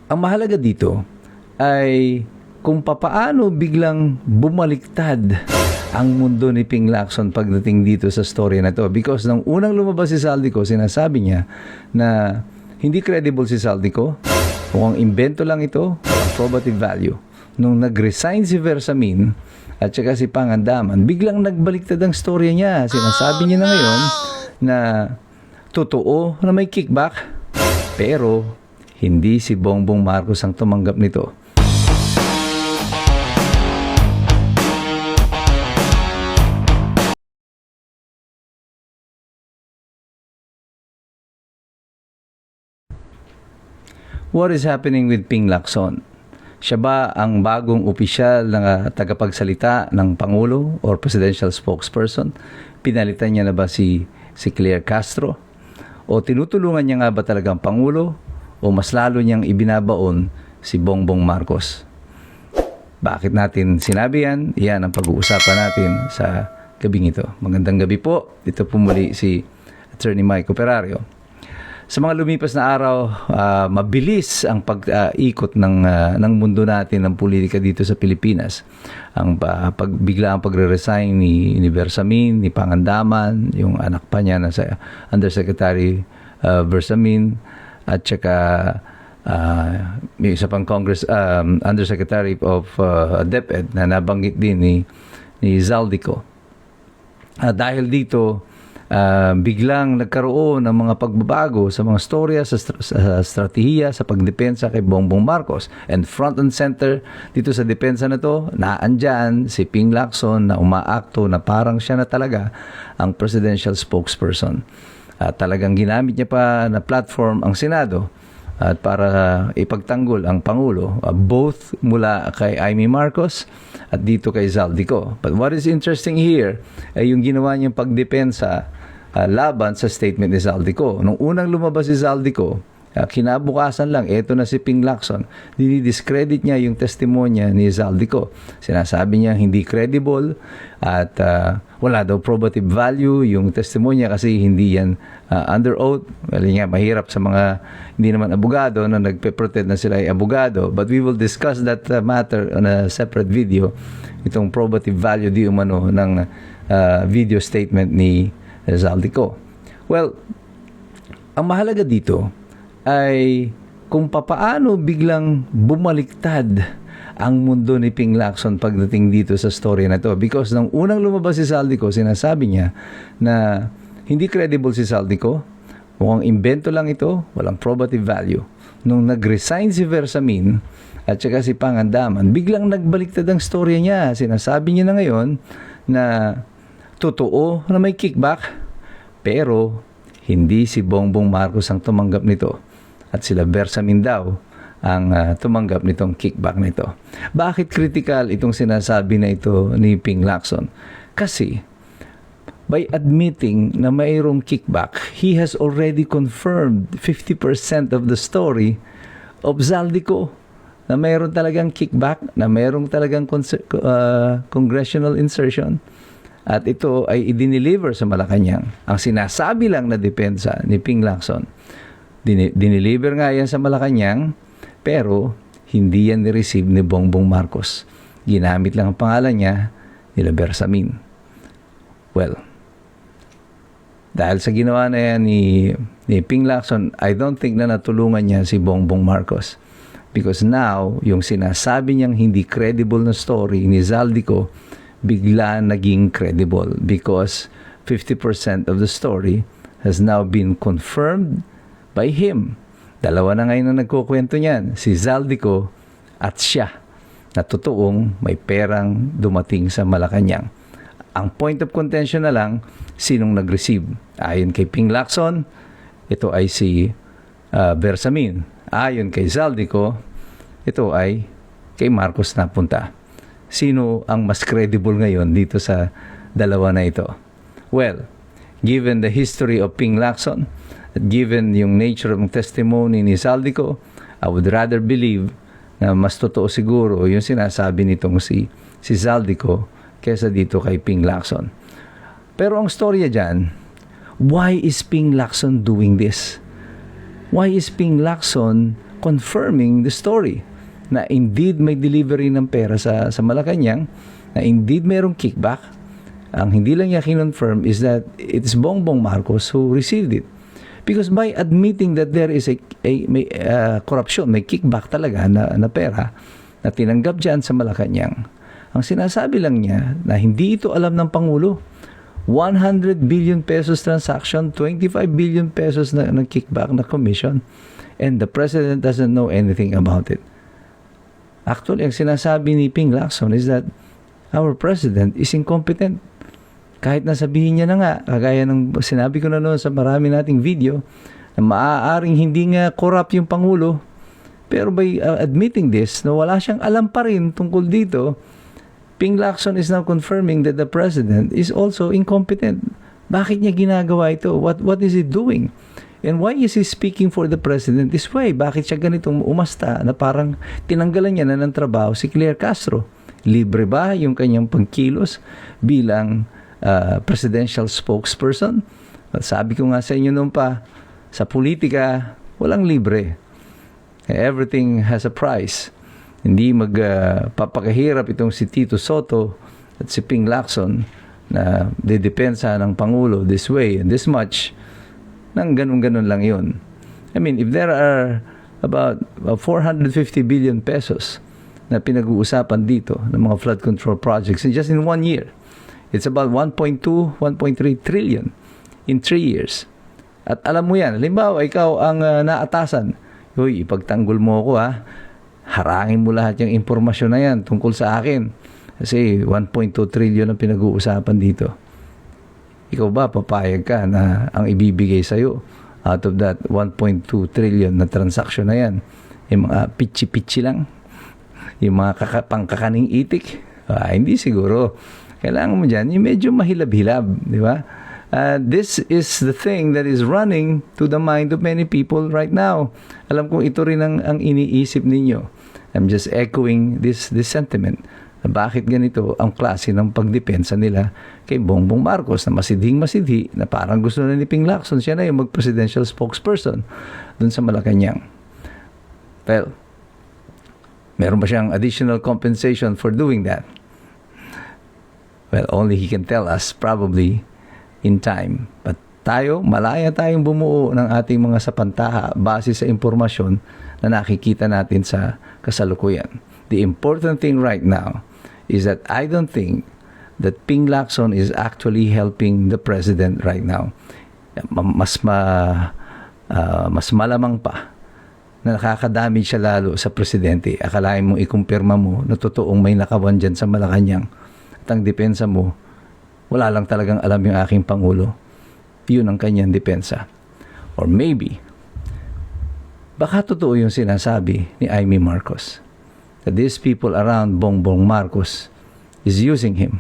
Ang mahalaga dito ay kung papaano biglang bumaliktad ang mundo ni Ping Lacson pagdating dito sa story na to. Because nang unang lumabas si Zaldico, sinasabi niya na hindi credible si Zaldico, mukhang invento lang ito, walang probative value. Nung nag-resign si Versamin at saka si Pangandaman, biglang nagbaliktad ang storya niya. Sinasabi niya na ngayon na totoo na may kickback, pero hindi si Bongbong Marcos ang tumanggap nito. What is happening with Ping Lacson? Siya ba ang bagong opisyal na tagapagsalita ng Pangulo or Presidential Spokesperson? Pinalitan niya na ba si Claire Castro? O tinutulungan niya nga ba talagang Pangulo? O mas lalo niyang ibinabaon si Bongbong Marcos? Bakit natin sinabi yan? Yan ang pag-uusapan natin sa gabing ito. Magandang gabi po. Dito po muli si Attorney Mike Operario. Sa mga lumipas na araw, mabilis ang pag-ikot ng mundo natin ng politika dito sa Pilipinas. Bigla ang pagre-resign ni Bersamin, ni Pangandaman, yung anak pa niya na sa Undersecretary Bersamin, at saka may isa pang Undersecretary of DepEd na nabanggit din ni Zaldico. Dahil dito, biglang nagkaroon ng mga pagbabago sa mga storya, sa strategiya, sa pagdepensa kay Bongbong Marcos. And front and center dito sa depensa na to, naandyan si Ping Lacson na umaakto na parang siya na talaga ang presidential spokesperson. Talagang ginamit niya pa na platform ang Senado at para ipagtanggol ang Pangulo, both mula kay Amy Marcos at dito kay Zaldico. But what is interesting here ay yung ginawa niyang pagdepensa laban sa statement ni Zaldico. Nung unang lumabas si Zaldico, kinabukasan lang, eto na si Ping Lacson, dinidiscredit niya yung testimonya ni Zaldico. Sinasabi niya hindi credible at wala daw probative value yung testimonya kasi hindi yan under oath. Well, nga, mahirap sa mga hindi naman abogado na nagpe-pretend na sila ay abogado. But we will discuss that matter on a separate video. Itong probative value di umano ng video statement ni Zaldico. Well, ang mahalaga dito ay kung papaano biglang bumaliktad ang mundo ni Ping Lacson pagdating dito sa story na to. Because nang unang lumabas si Zaldico, sinasabi niya na hindi credible si Zaldico, mukhang invento lang ito, walang probative value. Nung nag-resign si Versamin at saka si Pangandaman, biglang nagbaliktad ang story niya. Sinasabi niya na ngayon na totoo na may kickback, pero hindi si Bongbong Marcos ang tumanggap nito. At sila Bersamin daw ang tumanggap nitong kickback nito. Bakit critical itong sinasabi na ito ni Ping Lacson? Kasi by admitting na mayroong kickback, he has already confirmed 50% of the story of Zaldico, na mayroon talagang kickback, na mayroong talagang congressional insertion. At ito ay idineliver sa Malacanang. Ang sinasabi lang na depensa ni Ping Lacson, dineliver nga yan sa Malacanang, pero hindi yan ni-receive ni Bongbong Marcos. Ginamit lang ang pangalan niya, nila Bersamin. Well, dahil sa ginawa na yan ni Ping Lacson, I don't think na natulungan niya si Bongbong Marcos. Because now, yung sinasabi niyang hindi credible na story ni Zaldico, bigla naging credible because 50% of the story has now been confirmed by him. Dalawa na ngayon na nagkukwento niyan, si Zaldico at siya, na totoong may perang dumating sa Malacanang. Ang point of contention na lang, sinong nag-receive. Ayon kay Ping Lacson, ito ay si Bersamin. Ayon kay Zaldico, ito ay kay Marcos napunta. Sino ang mas credible ngayon dito sa dalawa na ito? Well, given the history of Ping Lacson, at given yung nature of testimony ni Zaldico, I would rather believe na mas totoo siguro yung sinasabi nitong si Zaldico kesa dito kay Ping Lacson. Pero ang storya dyan, why is Ping Lacson doing this? Why is Ping Lacson confirming the story na indeed may delivery ng pera sa Malacanang, na indeed mayroong kickback. Ang hindi lang niya kinonfirm is that it's Bongbong Marcos who received it. Because by admitting that there is may corruption, may kickback talaga na pera na tinanggap dyan sa Malacanang, ang sinasabi lang niya na hindi ito alam ng Pangulo. 100 billion pesos transaction, 25 billion pesos na kickback na commission, and the President doesn't know anything about it. Actually, ang sinasabi ni Ping Lacson is that our President is incompetent. Kahit nasabihin niya na nga, kagaya ng sinabi ko na noon sa marami nating video, na maaaring hindi nga corrupt yung Pangulo, pero by admitting this, na wala siyang alam pa rin tungkol dito, Ping Lacson is now confirming that the President is also incompetent. Bakit niya ginagawa ito? What is he doing? And why is he speaking for the President this way? Bakit siya ganitong umasta na parang tinanggalan niya na ng trabaho si Claire Castro? Libre ba yung kanyang pagkilos bilang presidential spokesperson? Sabi ko nga sa inyo noon pa, sa politika, walang libre. Everything has a price. Hindi magpapakahirap itong si Tito Soto at si Ping Lacson na didepensa ng Pangulo this way and this much, nang ganun-ganun lang yun. I mean, if there are about 450 billion pesos na pinag-uusapan dito ng mga flood control projects just in 1 year, it's about 1.2, 1.3 trillion in 3 years. At alam mo yan, halimbawa, ikaw ang naatasan, hoy, ipagtanggol mo ako harangin mo lahat yung impormasyon na yan tungkol sa akin. Kasi 1.2 trillion ang pinag-uusapan dito. Ikaw ba, papayag ka na ang ibibigay sa'yo out of that 1.2 trillion na transaction na yan? Yung mga pitchi-pitchi lang? Yung mga pangkakaning itik? Hindi siguro. Kailangan mo dyan, yung medyo mahilab-hilab, di ba? This is the thing that is running to the mind of many people right now. Alam kong ito rin ang iniisip ninyo. I'm just echoing this sentiment. Bakit ganito ang klase ng pagdepensa nila kay Bongbong Marcos na masidhing-masidhi na parang gusto na ni Ping Lacson siya na yung mag-presidential spokesperson dun sa Malacanang. Well, meron ba siyang additional compensation for doing that? Well, only he can tell us probably in time. But tayo, malaya tayong bumuo ng ating mga sapantaha base sa impormasyon na nakikita natin sa kasalukuyan. The important thing right now is that I don't think that Ping Lacson is actually helping the President right now. Mas malamang pa na nakakadamage siya lalo sa Presidente. Akalain mong ikumpirma mo na totoong may nakawan dyan sa Malacanang at ang depensa mo, wala lang talagang alam yung aking Pangulo. Yun ang kanyang depensa. Or maybe, baka totoo yung sinasabi ni Amy Marcos that these people around Bongbong Marcos is using him.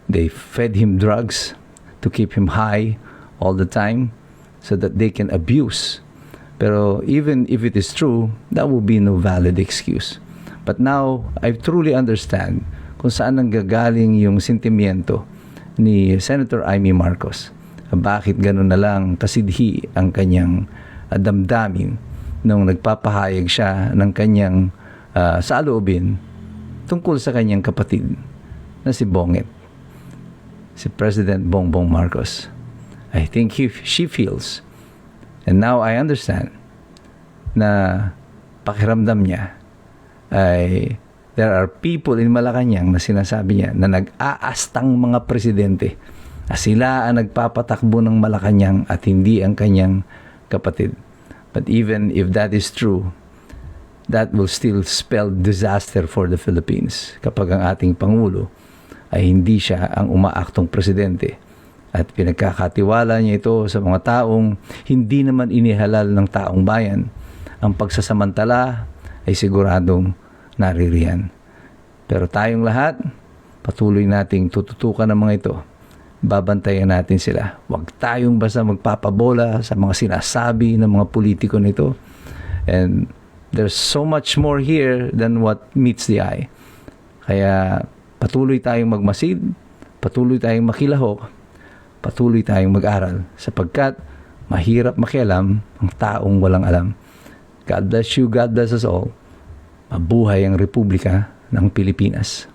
They fed him drugs to keep him high all the time so that they can abuse. Pero even if it is true, that will be no valid excuse. But now, I truly understand kung saan nanggagaling yung sentimiento ni Senator Amy Marcos. Bakit ganun na lang kasidhi ang kanyang damdamin nung nagpapahayag siya ng kanyang saloobin tungkol sa kanyang kapatid na si Bonget, si President Bongbong Marcos. I think she feels, and now I understand, na pakiramdam niya ay there are people in Malacanang na sinasabi niya na nag-aastang mga presidente na sila ang nagpapatakbo ng Malacanang at hindi ang kanyang kapatid. But even if that is true, that will still spell disaster for the Philippines kapag ang ating Pangulo ay hindi siya ang umaaktong presidente at pinagkakatiwala niya ito sa mga taong hindi naman inihalal ng taong bayan. Ang pagsasamantala ay siguradong naririyan. Pero tayong lahat, patuloy nating tututukan ng mga ito. Babantayan natin sila. Huwag tayong basta magpapabola sa mga sinasabi ng mga politiko nito. And there's so much more here than what meets the eye. Kaya patuloy tayong magmasid, patuloy tayong makilahok, patuloy tayong mag-aral sapagkat mahirap makialam ang taong walang alam. God bless you, God bless us all. Mabuhay ang Republika ng Pilipinas.